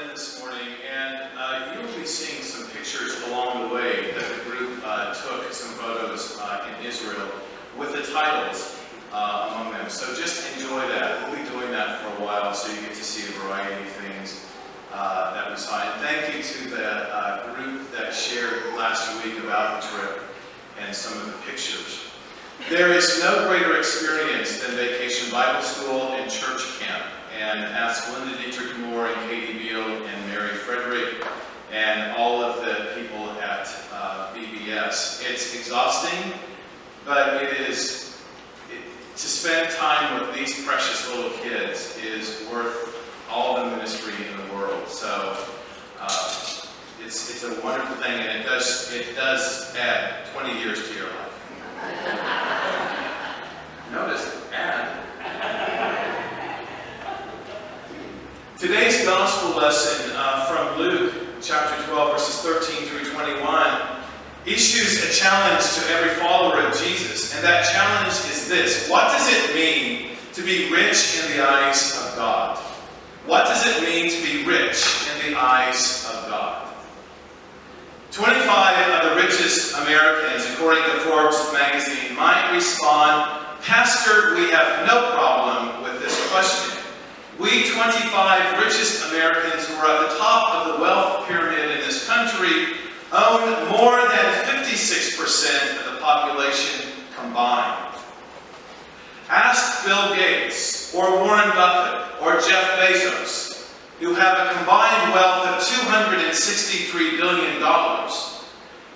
this morning, and you will be seeing some pictures along the way that the group took, some photos in Israel, with the titles among them. So just enjoy that. We'll be doing that for a while, so you get to see a variety of things that we saw. And thank you to the group that shared last week about the trip and some of the pictures. There is no greater experience than Vacation Bible School and Church Camp. And ask Linda Dietrich Moore and Katie Beal and Mary Frederick and all of the people at BBS. It's exhausting, but to spend time with these precious little kids is worth all the ministry in the world. So it's a wonderful thing, and it does add 20 years to your life. Notice, add. Today's gospel lesson from Luke chapter 12, verses 13 through 21 issues a challenge to every follower of Jesus. And that challenge is this: what does it mean to be rich in the eyes of God? What does it mean to be rich in the eyes of God? 25 of the richest Americans, according to Forbes magazine, might respond, "Pastor, we have no problem with this question. We 25 richest Americans who are at the top of the wealth pyramid in this country own more than 56% of the population combined." Ask Bill Gates, or Warren Buffett, or Jeff Bezos, who have a combined wealth of $263 billion.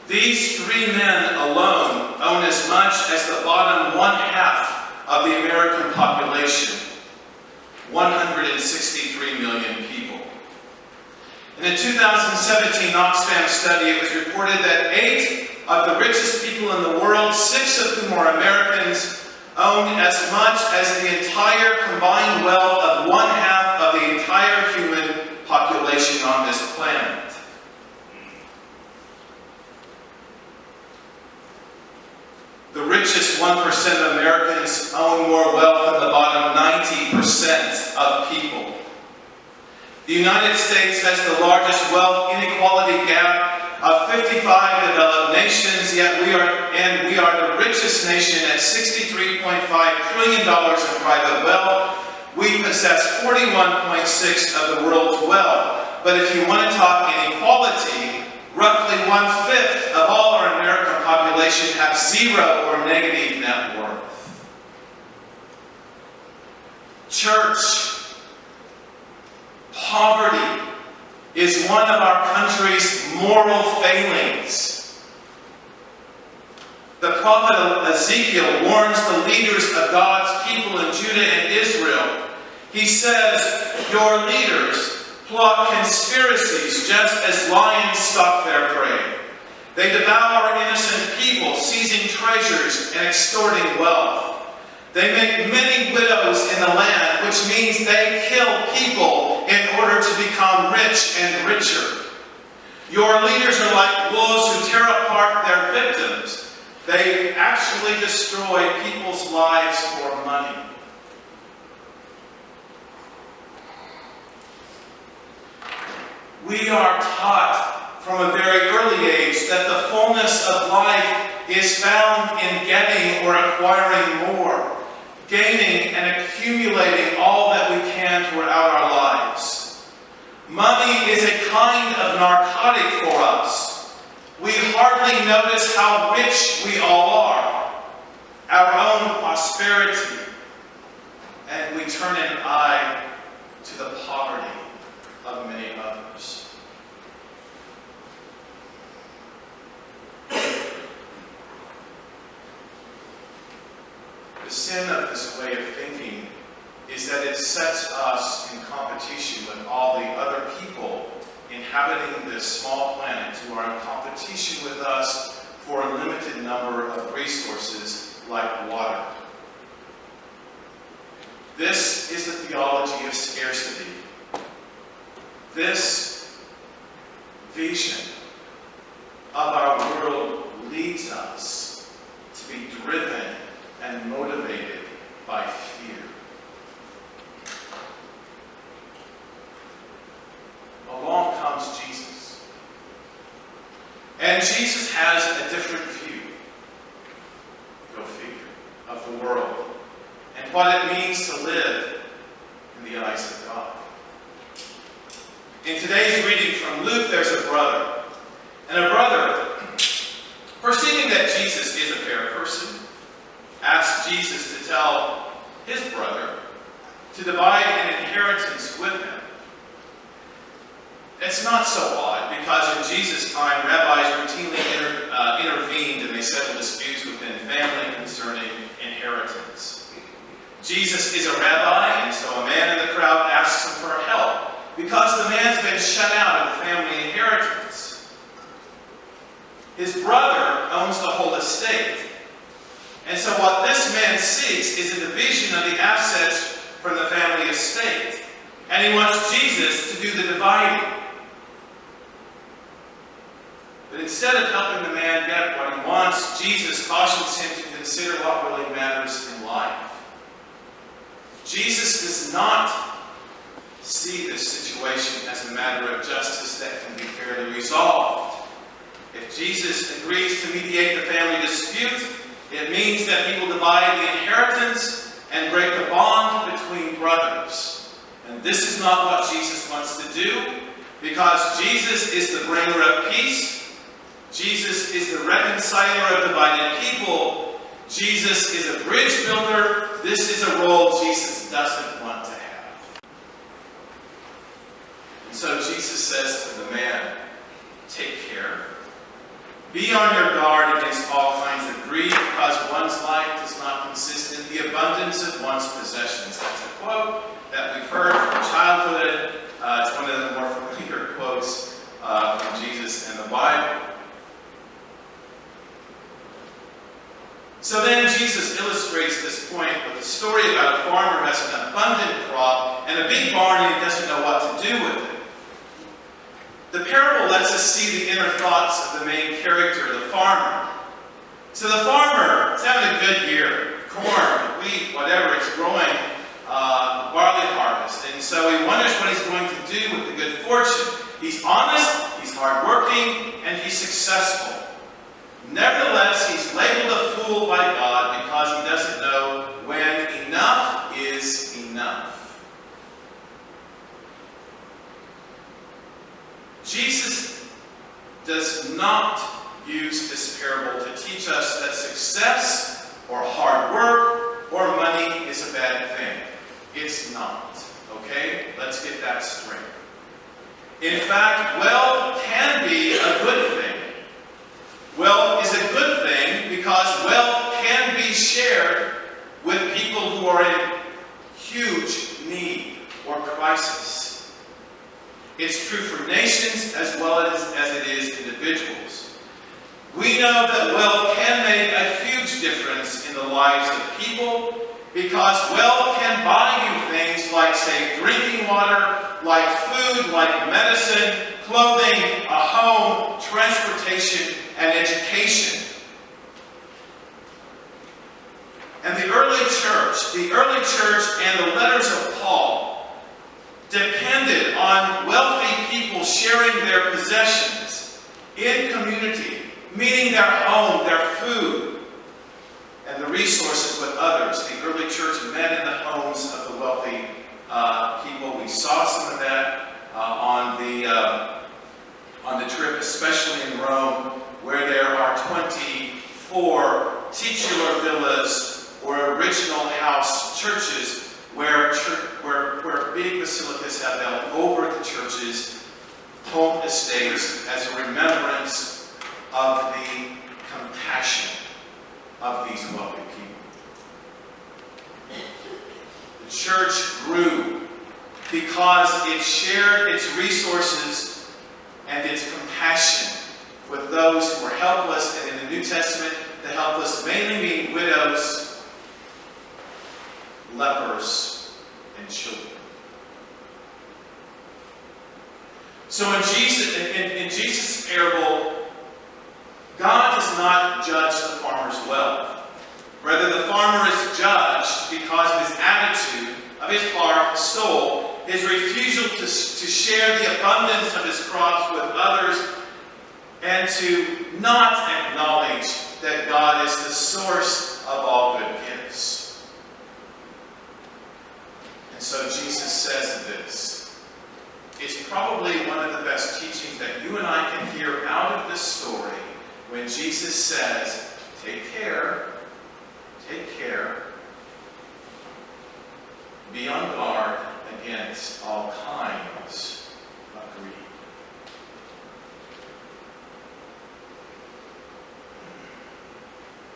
These three men alone own as much as the bottom one-half of the American population. 163 million people. In a 2017 Oxfam study, it was reported that 8 of the richest people in the world, 6 of whom are Americans, own as much as the entire combined wealth of one-half of the entire human population on this planet. The richest 1% of Americans own more wealth than the bottom 90% of people. The United States has the largest wealth inequality gap of 55 developed nations, yet we are the richest nation at $63.5 trillion in private wealth. We possess 41.6% of the world's wealth. But if you want to talk inequality, roughly 1/5 of all our American population have 0 or negative net worth. Church, poverty is one of our country's moral failings. The prophet Ezekiel warns the leaders of God's people in Judah and Israel. He says, "Your leaders plot conspiracies just as lions stalk their prey. They devour innocent people, seizing treasures and extorting wealth. They make many widows in the land, which means they kill people in order to become rich and richer. Your leaders are like wolves who tear apart their victims. They actually destroy people's lives for money." We are taught from a very early age that the fullness of life is found in getting or acquiring more, gaining and accumulating all that we can throughout our lives. Money is a kind of narcotic for us. We hardly notice how rich we all are, our own prosperity, and we turn an eye to the poverty of many others. The sin of this way of thinking is that it sets us in competition with all the other people inhabiting this small planet who are in competition with us for a limited number of resources like water. This is the theology of scarcity. This vision of our world leads us to be driven and motivated by fear. Along Jesus has a different view, go figure, of the world and what it means to live in the eyes of God. In today's reading from Luke, there's a brother. And a brother, perceiving that Jesus is a fair person, asks Jesus to tell his brother to divide an inheritance with him. It's not so odd, because in Jesus' time, rabbis routinely intervened and they settled disputes within family concerning inheritance. Jesus is a rabbi, and so a man in the crowd asks him for help, because the man's been shut out of the family inheritance. His brother owns the whole estate. And so what this man seeks is a division of the assets from the family estate. And he wants Jesus to do the dividing. But instead of helping the man get what he wants, Jesus cautions him to consider what really matters in life. Jesus does not see this situation as a matter of justice that can be fairly resolved. If Jesus agrees to mediate the family dispute, it means that he will divide the inheritance and break the bond between brothers. And this is not what Jesus wants to do, because Jesus is the bringer of peace. Jesus is the reconciler of divided people. Jesus is a bridge builder. This is a role Jesus doesn't want to have. And so Jesus says to the man, take care. Be on your guard against all kinds of greed, because one's life does not consist in the abundance of one's possessions. That's a quote that we've heard from childhood. It's one of the more familiar quotes from Jesus in the Bible. So then Jesus illustrates this point with a story about a farmer who has an abundant crop and a big barn, and he doesn't know what to do with it. The parable lets us see the inner thoughts of the main character, the farmer. So the farmer is having a good year. Corn, wheat, whatever, it's growing, barley harvest. And so he wonders what he's going to do with the good fortune. He's honest, he's hardworking, and he's successful. Nevertheless, he's labeled a fool by God because he doesn't know when enough is enough. Jesus does not use this parable to teach us that success or hard work or money is a bad thing. It's not. Okay? Let's get that straight. In fact, wealth can be a good thing. Wealth is a good thing because wealth can be shared with people who are in huge need or crisis. It's true for nations as well as it is individuals. We know that wealth can make a huge difference in the lives of people because wealth can buy you things like safe drinking water, like food, like medicine, clothing, a home, transportation, and education. And the early church and the letters of Paul depended on wealthy people sharing their possessions in community, meaning their home, their food, and the resources with others. The early church met in the homes of the wealthy people. We saw some of that on the trip, especially in Rome, where there are 24 titular villas or original house churches where big basilicas have built over the churches, home estates, as a remembrance of the compassion of these wealthy people. The church grew because it shared its resources and its compassion with those who were helpless, and in the New Testament, the helpless mainly mean widows, lepers, and children. So in Jesus' parable, God does not judge the farmer's wealth. Rather, the farmer is judged because of his attitude, of his heart, his soul, his refusal to share the abundance of his crops with others, and to not acknowledge that God is the source of all good gifts. And so Jesus says this. It's probably one of the best teachings that you and I can hear out of this story when Jesus says, take care, be on guard against all kinds of greed.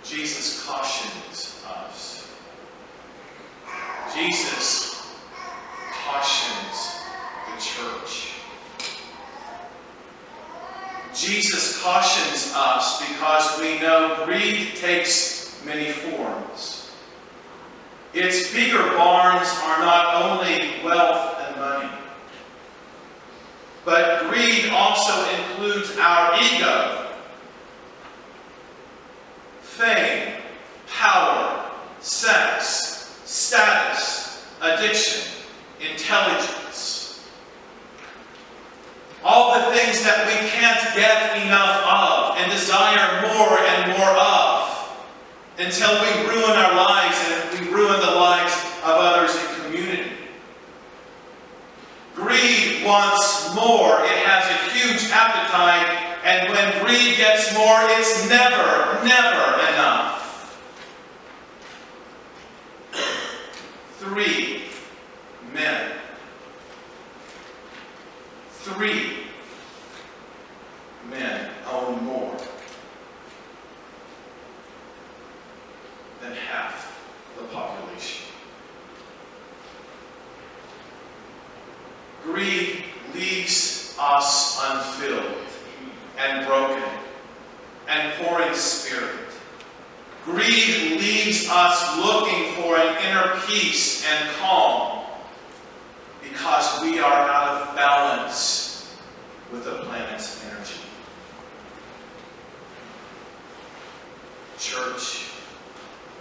Jesus cautions us. Jesus cautions the church. Jesus cautions us because we know greed takes many forms. Its bigger barns are not only wealth and money, but greed also includes our ego, fame, power, sex, status, addiction, intelligence. All the things that we can't get enough of and desire more and more of until we ruin our lives and we ruin the lives of others in community. Greed wants more. It has a huge appetite, and when greed gets more, it's never, never enough. 3 men. 3 men own more than half the population. Greed leaves us unfilled and broken and poor in spirit. Greed leaves us looking for an inner peace and calm because we are out of balance with the planet's energy. Church,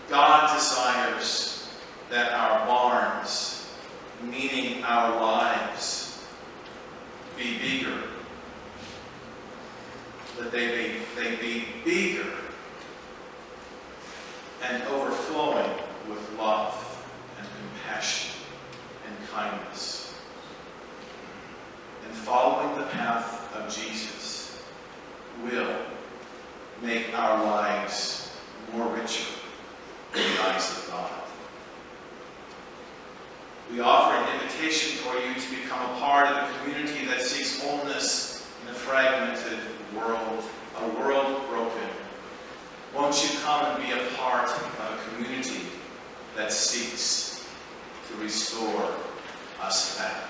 God desires that our barns, meaning our lives, be bigger. That they be bigger and overflowing with love and compassion and kindness. And following the path of Jesus will make our lives more richer in the eyes of God. We offer an invitation for you to become a part of the community that seeks wholeness in a fragmented world, a world broken. Won't you come and be a part of a community that seeks to restore us back?